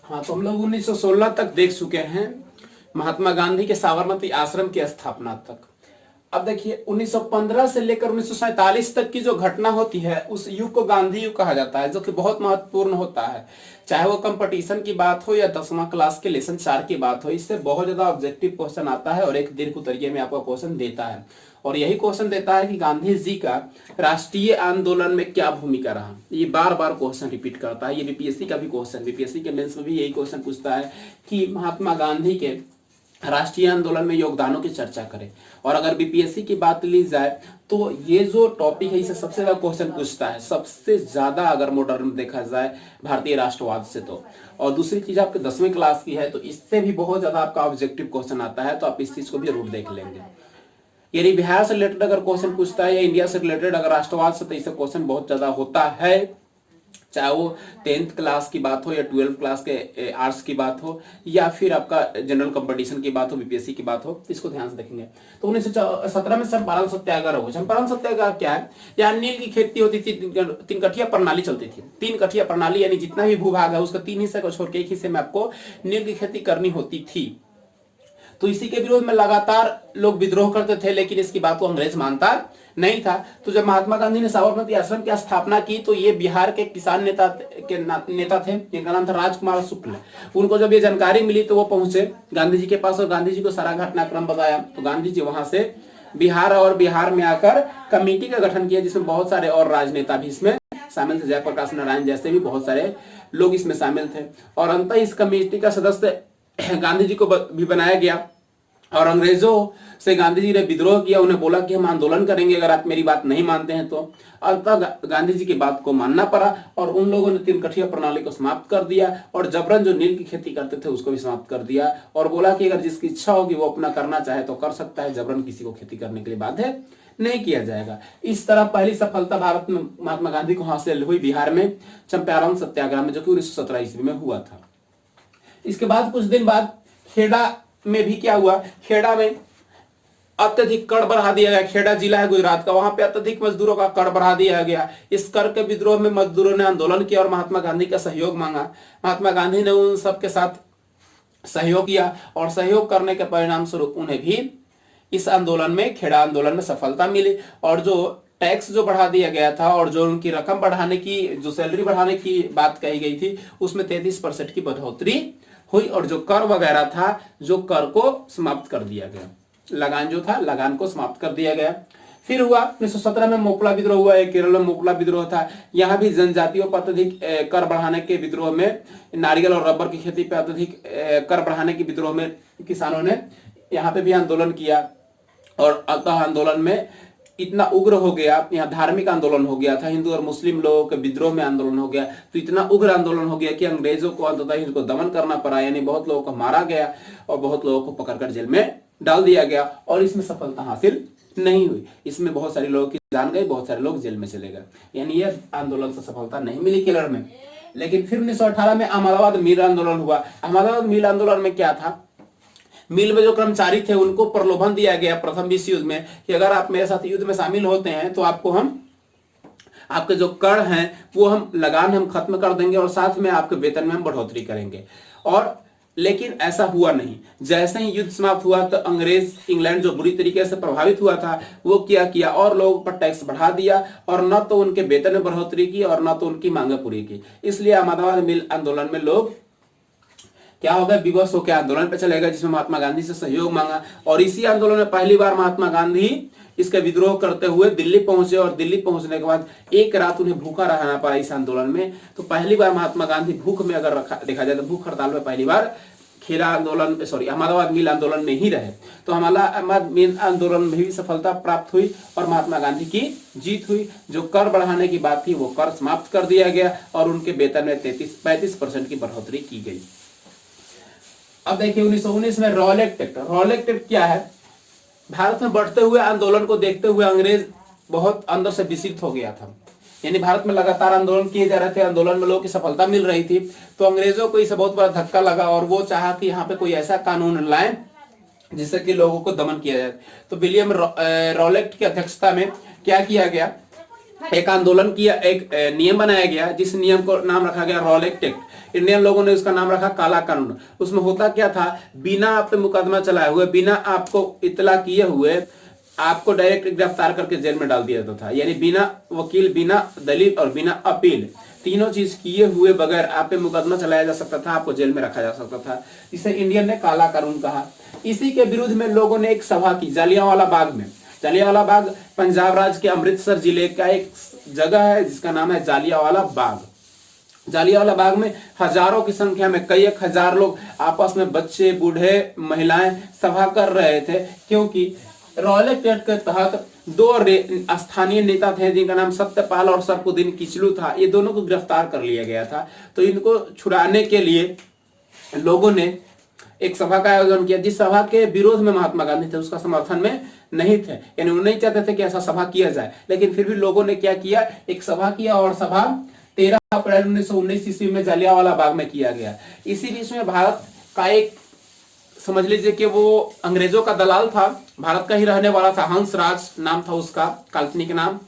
हाँ, तो हम लोग 1916 तक देख चुके हैं, महात्मा गांधी के साबरमती आश्रम की स्थापना तक। अब देखिए 1915 से लेकर 1947 तक की जो घटना होती है उस युग को गांधी युग कहा जाता है, जो कि बहुत महत्वपूर्ण होता है। चाहे वो कंपटीशन की बात हो या 10वां क्लास के लेसन 4 की बात हो, इससे बहुत ज्यादा ऑब्जेक्टिव क्वेश्चन आता है और एक दीर्घ उत्तरीय में आपको क्वेश्चन देता है। और यही क्वेश्चन देता है कि गांधी जी का राष्ट्रीय आंदोलन में क्या भूमिका रहा। ये बार बार क्वेश्चन रिपीट करता है। ये बीपीएससी का भी क्वेश्चन, बीपीएससी के मेंस में भी यही क्वेश्चन पूछता है कि महात्मा गांधी के राष्ट्रीय आंदोलन में योगदानों की चर्चा करें। और अगर बीपीएससी की बात ली जाए तो ये जो टॉपिक है इसे सबसे ज्यादा क्वेश्चन पूछता है, सबसे ज्यादा अगर मॉडर्न में देखा जाए भारतीय राष्ट्रवाद से तो। और दूसरी चीज आपके 10वीं क्लास की है तो इससे भी बहुत ज्यादा आपका ऑब्जेक्टिव क्वेश्चन आता है, तो आप इस चीज को भी जरूर देख लेंगे। यदि बिहार से रिलेटेड अगर क्वेश्चन पूछता है या इंडिया से रिलेटेड अगर राष्ट्रवाद से, तो इससे क्वेश्चन बहुत ज्यादा होता है। चाहे वो 10th क्लास की बात हो या 12th क्लास के आर्ट्स की बात हो या फिर आपका जनरल कंपटीशन की बात हो, बीपीएससी की बात हो, तो इसको ध्यान से देखेंगे। तो 1917 में चंपारण सत्याग्रह हुआ। चंपारण सत्याग्रह क्या है? यहाँ नील की खेती होती थी, 3 कठिया प्रणाली चलती थी। 3 कठिया प्रणाली यानी जितना भी भूभाग है उसका 3 हिस्से को छोड़ के एक हिस्से में आपको नील की खेती करनी होती थी। तो इसी के विरोध में लगातार लोग विद्रोह करते थे, लेकिन इसकी बात को अंग्रेज मानता नहीं था। तो जब महात्मा गांधी ने साबरमती आश्रम की स्थापना की तो ये बिहार के किसान नेता थे, जिनका नाम था राजकुमार शुक्ल। उनको जब ये जानकारी मिली तो वो पहुंचे गांधी जी के पास और गांधी जी को सारा घटनाक्रम बताया। तो गांधी जी वहां से बिहार में आकर कमेटी का गठन किया, जिसमें बहुत सारे और राजनेता भी इसमें शामिल थे। जयप्रकाश नारायण जैसे भी बहुत सारे लोग इसमें शामिल थे। और अंततः इस कमेटी का सदस्य गांधी जी को भी बनाया गया। और अंग्रेजों से गांधी जी ने विद्रोह किया, उन्हें बोला कि हम आंदोलन करेंगे अगर आप मेरी बात नहीं मानते हैं तो। अंततः गांधी जी की बात को मानना पड़ा और उन लोगों ने 3 कठिया प्रणाली को समाप्त कर दिया और जबरन जो नील की खेती करते थे उसको भी समाप्त कर दिया। और बोला कि अगर जिसकी इच्छा होगी वो अपना करना चाहे तो कर सकता है, जबरन किसी को खेती करने के लिए बाध्य नहीं किया जाएगा। इस तरह पहली सफलता भारत में महात्मा गांधी को हासिल हुई बिहार में चंपारण सत्याग्रह में, जो कि 1917 ईस्वी में हुआ था। इसके बाद कुछ दिन बाद खेड़ा में भी क्या हुआ? खेड़ा में अत्यधिक कर बढ़ा दिया गया। खेड़ा जिला है गुजरात का, वहां पे अत्यधिक मजदूरों का कर बढ़ा दिया गया। इस कर के विद्रोह में मजदूरों ने आंदोलन किया और महात्मा गांधी का सहयोग मांगा। महात्मा गांधी ने उन सबके साथ सहयोग किया और सहयोग करने के परिणाम स्वरूप उन्हें भी इस आंदोलन में, खेड़ा आंदोलन में सफलता मिली। और जो टैक्स जो बढ़ा दिया गया था और जो उनकी रकम बढ़ाने की, जो सैलरी बढ़ाने की बात कही गई थी, उसमें 33% की बढ़ोतरी हुई। और जो कर वगैरह था, जो कर को समाप्त कर दिया गया, लगान जो था, लगान को समाप्त कर दिया गया। फिर हुआ 1917 में मोपला विद्रोह हुआ है। केरल में मोपला विद्रोह था। यहाँ भी जनजातियों पर अत्यधिक कर बढ़ाने के विद्रोह में, नारियल और रबर की खेती पर अत्यधिक कर बढ़ाने के विद्रोह में किसानों ने यहाँ पे भी आंदोलन किया। और अंतः आंदोलन में इतना उग्र हो गया, यहाँ धार्मिक आंदोलन हो गया था, हिंदू और मुस्लिम लोगों के विद्रोह में आंदोलन हो गया। तो इतना उग्र आंदोलन हो गया कि अंग्रेजों को अंततः इनको दमन करना पड़ा, यानी बहुत लोगों को मारा गया और बहुत लोगों को पकड़कर जेल में डाल दिया गया। और इसमें सफलता हासिल नहीं हुई। इसमें बहुत सारे लोगों की जान गई, बहुत सारे लोग जेल में चले गए, यानी यह आंदोलन से सफलता नहीं मिली केरल में। लेकिन फिर 1918 में अहमदाबाद मिल आंदोलन हुआ। अहमदाबाद मिल आंदोलन में क्या था? मिल में जो कर्मचारी थे उनको प्रलोभन दिया गया प्रथम विश्व युद्ध में कि अगर आप मेरे साथ युद्ध में शामिल होते हैं तो आपको हम, आपके जो कर हैं वो हम लगान हम खत्म कर देंगे और साथ में आपके वेतन में हम बढ़ोतरी करेंगे। और लेकिन ऐसा हुआ नहीं। जैसे ही युद्ध समाप्त हुआ तो अंग्रेज इंग्लैंड जो बुरी तरीके से प्रभावित हुआ था वो क्या किया, और लोगों पर टैक्स बढ़ा दिया और न तो उनके वेतन में बढ़ोतरी की और न तो उनकी मांगे पूरी की। इसलिए अहमदाबाद मिल आंदोलन में लोग क्या हो गए, विवश होकर आंदोलन पे चले गए, जिसमें महात्मा गांधी से सहयोग मांगा। और इसी आंदोलन में पहली बार महात्मा गांधी इसका विद्रोह करते हुए दिल्ली पहुंचे और दिल्ली पहुंचने के बाद एक रात उन्हें भूखा रहना पड़ा इस आंदोलन में। तो पहली बार महात्मा गांधी भूख में अगर देखा जाए तो भूख हड़ताल में पहली बार खेड़ा आंदोलन, अहमदाबाद मिल आंदोलन में ही रहे। तो अहमदाबाद मिल आंदोलन में भी सफलता प्राप्त हुई और महात्मा गांधी की जीत हुई। जो कर बढ़ाने की बात थी वो कर समाप्त कर दिया गया और उनके वेतन में 35% की बढ़ोतरी की गई। अब देखिए 1919 में रॉलेट एक्ट। रॉलेट एक्ट क्या है? भारत में बढ़ते हुए आंदोलन को देखते हुए अंग्रेज बहुत अंदर से विचलित हो गया था। यानी भारत में लगातार आंदोलन किए जा रहे थे, आंदोलन में लोगों की सफलता मिल रही थी। तो अंग्रेजों को इससे बहुत बड़ा धक्का लगा और वो चाहा कि यहाँ पे कोई ऐसा कानून लाए जिससे कि लोगों को दमन किया जाए। तो विलियम रॉलेट की अध्यक्षता में क्या किया गया, एक आंदोलन किया, एक नियम बनाया गया जिस नियम को नाम रखा गया रॉलेट एक्ट। इंडियन लोगों ने उसका नाम रखा काला कानून। उसमें होता क्या था, बिना आप पे मुकदमा चलाए हुए, बिना आपको इतला किए हुए आपको डायरेक्ट गिरफ्तार करके जेल में डाल दिया जाता था। यानी बिना वकील, बिना दलील और बिना अपील, तीनों चीज किए हुए बगैर आप पे मुकदमा चलाया जा सकता था, आपको जेल में रखा जा सकता था। इसे इंडियन ने काला कानून कहा। इसी के विरुद्ध में लोगों ने एक सभा की जलियांवाला बाग में। जलियांवाला बाग पंजाब राज्य के अमृतसर जिले का एक जगह है जिसका नाम है जलियांवाला बाग। जलियांवाला बाग में हजारों की संख्या में, कई एक हजार लोग आपस में, बच्चे, बूढ़े, महिलाएं सभा कर रहे थे, क्योंकि रॉलेट एक्ट के तहत दो स्थानीय नेता थे जिनका नाम सत्यपाल और सरफुद्दीन किचलू था। ये दोनों को गिरफ्तार कर लिया गया था। तो इनको छुड़ाने के लिए लोगों ने एक सभा का आयोजन किया, जिस सभा के विरोध में महात्मा गांधी थे, उसका समर्थन में नहीं थे। यानी वो नहीं चाहते थे कि ऐसा सभा किया जाए, लेकिन फिर भी लोगों ने क्या किया, एक सभा किया और सभा 13 अप्रैल 1919 ईस्वी में जलियांवाला बाग में किया गया। इसी बीच में भारत का एक, समझ लीजिए कि वो अंग्रेजों का दलाल था, भारत का ही रहने वाला था, हंसराज नाम था उसका, काल्पनिक नाम।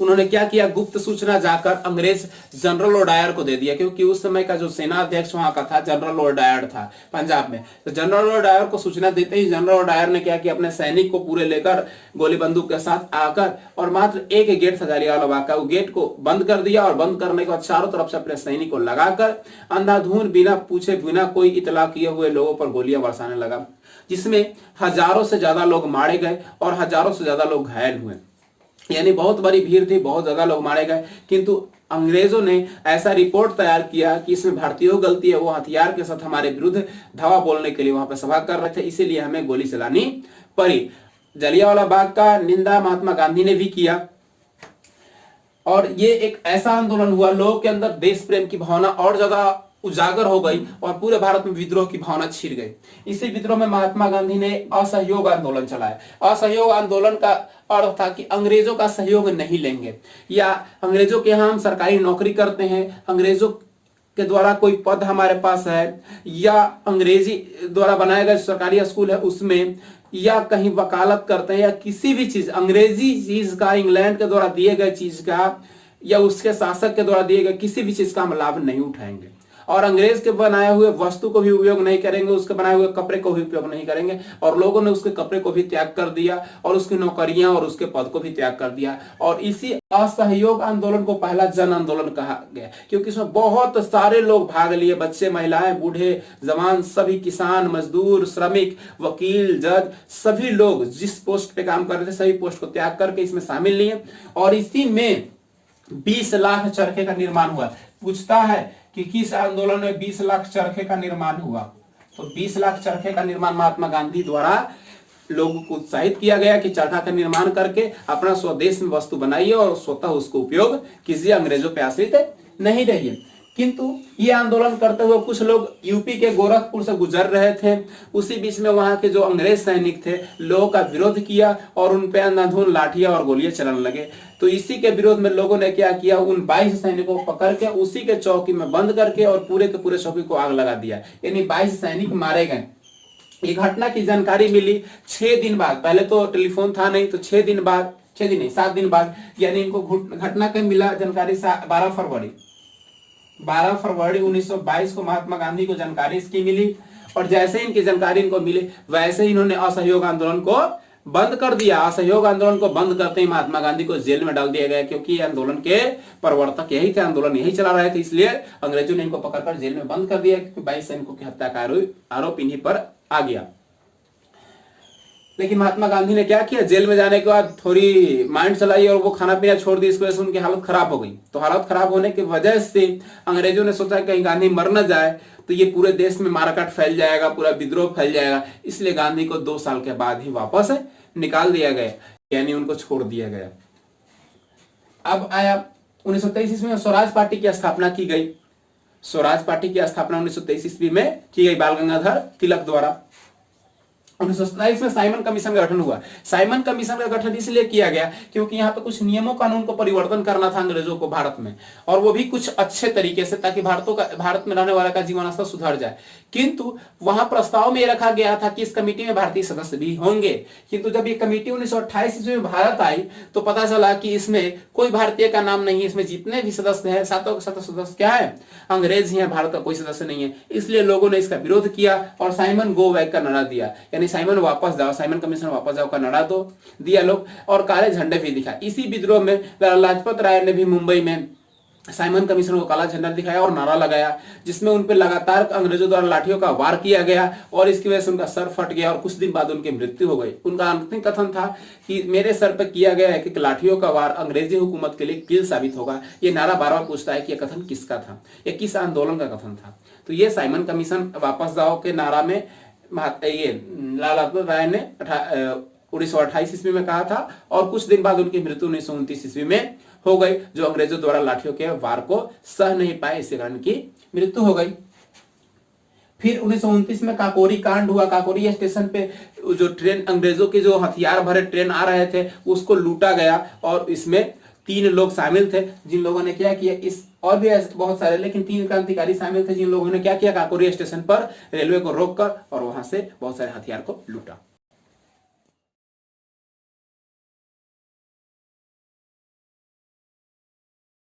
उन्होंने क्या किया, गुप्त सूचना जाकर अंग्रेज जनरल ओडायर को दे दिया, क्योंकि उस समय का जो सेना अध्यक्ष वहां का था जनरल ओडायर था पंजाब में। तो जनरल ओडायर को सूचना देते ही जनरल ओडायर ने क्या किया, अपने सैनिक को पूरे लेकर गोली बंदूक के साथ आकर, और मात्र एक गेट था जलियांवाला बाग का, वो गेट को बंद कर दिया। और बंद करने के बाद चारों तरफ से अपने सैनिक को लगाकर अंधाधुंध, बिना पूछे, बिना कोई इतला किए हुए लोगों पर गोलियां बरसाने लगा, जिसमें हजारों से ज्यादा लोग मारे गए और हजारों से ज्यादा लोग घायल हुए। यानी बहुत बड़ी भीड़ थी, बहुत ज्यादा लोग मारे गए। किंतु अंग्रेजों ने ऐसा रिपोर्ट तैयार किया कि इसमें भारतीयों की गलती है, वो हथियार के साथ हमारे विरुद्ध धावा बोलने के लिए वहां पर सभा कर रहे थे, इसीलिए हमें गोली चलानी पड़ी। जलियांवाला बाग का निंदा महात्मा गांधी ने भी किया, और ये एक ऐसा आंदोलन हुआ, लोगों के अंदर देश प्रेम की भावना और ज्यादा उजागर हो गई और पूरे भारत में विद्रोह की भावना छिड़ गई। इसी विद्रोह में महात्मा गांधी ने असहयोग आंदोलन चलाया। असहयोग आंदोलन का अर्थ था कि अंग्रेजों का सहयोग नहीं लेंगे, या अंग्रेजों के यहाँ हम सरकारी नौकरी करते हैं, अंग्रेजों के द्वारा कोई पद हमारे पास है, या अंग्रेजी द्वारा बनाया गया सरकारी स्कूल है उसमें, या कहीं वकालत करते हैं, या किसी भी चीज अंग्रेजी चीज का, इंग्लैंड के द्वारा दिए गए चीज का, या उसके शासक के द्वारा दिए गए किसी भी चीज का हम लाभ नहीं उठाएंगे। और अंग्रेज के बनाए हुए वस्तु को भी उपयोग नहीं करेंगे, उसके बनाए हुए कपड़े को भी उपयोग नहीं करेंगे। और लोगों ने उसके कपड़े को भी त्याग कर दिया, और उसकी नौकरियां और उसके पद को भी त्याग कर दिया। और इसी असहयोग आंदोलन को पहला जन आंदोलन कहा गया, क्योंकि इसमें बहुत सारे लोग भाग लिए, बच्चे, महिलाएं, बूढ़े, जवान, सभी किसान, मजदूर, श्रमिक, वकील, जज, सभी लोग जिस पोस्ट पे काम कर रहे थे सभी पोस्ट को त्याग करके इसमें शामिल लिए। और इसी में 20 लाख चरखे का निर्माण हुआ। पूछता है कि किस आंदोलन में 20 लाख चरखे का निर्माण हुआ, तो 20 लाख चरखे का निर्माण महात्मा गांधी द्वारा लोगों को उत्साहित किया गया कि चरखा का निर्माण करके अपना स्वदेश में वस्तु बनाइए और स्वतः उसको उपयोग कीजिए, अंग्रेजों पे आश्रित नहीं रहिए। किंतु ये आंदोलन करते हुए कुछ लोग यूपी के गोरखपुर से गुजर रहे थे। उसी बीच में वहां के जो अंग्रेज सैनिक थे लोगों का विरोध किया और उन पे अंधाधुंध लाठियां और गोलियां चलाने लगे। तो इसी के विरोध में लोगों ने क्या किया, उन 22 सैनिकों को पकड़ के उसी के चौकी में बंद करके और पूरे के पूरे चौकी को आग लगा दिया। यानी 22 सैनिक मारे गए। ये घटना की जानकारी मिली 6 दिन बाद, पहले तो टेलीफोन था नहीं, तो 6 दिन बाद, 6 दिन नहीं 7 दिन बाद, यानी इनको घटना का मिला जानकारी 12 फरवरी 1922 को महात्मा गांधी को जानकारी इसकी मिली। और जैसे इनकी जानकारी इनको मिली वैसे ही इन्होंने असहयोग आंदोलन को बंद कर दिया। असहयोग आंदोलन को बंद करते ही महात्मा गांधी को जेल में डाल दिया गया, क्योंकि आंदोलन के प्रवर्तक यही थे, आंदोलन यही चला रहे थे, इसलिए अंग्रेजों ने इनको पकड़कर जेल में बंद कर दिया, क्योंकि 22 सैनिकों की हत्या का आरोप इन्हीं पर आ गया। लेकिन महात्मा गांधी ने क्या किया, जेल में जाने के बाद थोड़ी माइंड चलाई और वो खाना पीना छोड़ दी। इस वजह से उनकी हालत खराब हो गई। तो हालत खराब होने की वजह से अंग्रेजों ने सोचा कहीं गांधी मर न जाए तो ये पूरे देश में माराकाट फैल जाएगा, पूरा विद्रोह फैल जाएगा, इसलिए गांधी को 2 साल के बाद ही वापस निकाल दिया गया, यानी उनको छोड़ दिया गया। अब आया 1923 ईस्वी में स्वराज पार्टी की स्थापना की गई। स्वराज पार्टी की स्थापना 1923 ईस्वी में की गई बाल गंगाधर तिलक द्वारा। 1927 में साइमन कमीशन का गठन हुआ। साइमन कमीशन का गठन इसलिए किया गया क्योंकि यहाँ पे कुछ नियमों कानून को परिवर्तन करना था अंग्रेजों को भारत में, और वो भी कुछ अच्छे तरीके से, ताकि भारत में रहने वाला का जीवन स्तर सुधर जाए। किंतु वहां प्रस्ताव में रखा गया था कि इस कमेटी में भारतीय सदस्य भी होंगे, किंतु जब ये कमेटी 1928 ईस्वी में भारत आई तो पता चला कि इसमें कोई भारतीय का नाम नहीं है। इसमें जितने भी सदस्य हैं, सातों के सातों सदस्य क्या है, अंग्रेज ही हैं, भारत का कोई सदस्य नहीं है। इसलिए लोगों ने इसका विरोध किया और साइमन गो बैक का नारा दिया, यानी साइमन वापस जाओ, साइमन कमीशन वापस जाओ का नारा दो दिया लोग, और काले झंडे भी दिखा। इसी विद्रोह में लाला लाजपत राय ने भी मुंबई में साइमन कमीशन को काला झंडा दिखाया और नारा लगाया, जिसमें उन पर लगातार अंग्रेजों द्वारा लाठियों का वार किया गया और इसकी वजह से उनका सर फट गया और कुछ दिन बाद उनकी मृत्यु हो गई। उनका अंतिम कथन था कि मेरे सर पर किया गया है कि लाठियों का वार अंग्रेजी हुकूमत के लिए कील साबित होगा। ये नारा बार बार पूछता है कि यह कथन किसका था, यह किस आंदोलन का कथन था। तो ये साइमन कमीशन वापस जाओ के नारा में ये लाला लाजपत राय ने 1928 ईस्वी में कहा था, और कुछ दिन बाद उनकी मृत्यु 1929 ईस्वी में हो गई, जो अंग्रेजों द्वारा लाठियों के वार को सह नहीं पाए, इसी कारण की मृत्यु हो गई। फिर 1929 में काकोरी कांड हुआ। काकोरी स्टेशन पे जो ट्रेन, अंग्रेजों के जो हथियार भरे ट्रेन आ रहे थे, उसको लूटा गया और इसमें 3 लोग शामिल थे, जिन लोगों ने क्या किया, इस और भी ऐसे बहुत सारे, लेकिन 3 क्रांतिकारी शामिल थे जिन लोगों ने क्या किया, काकोरी स्टेशन पर रेलवे को रोककर और वहां से बहुत सारे हथियार को लूटा।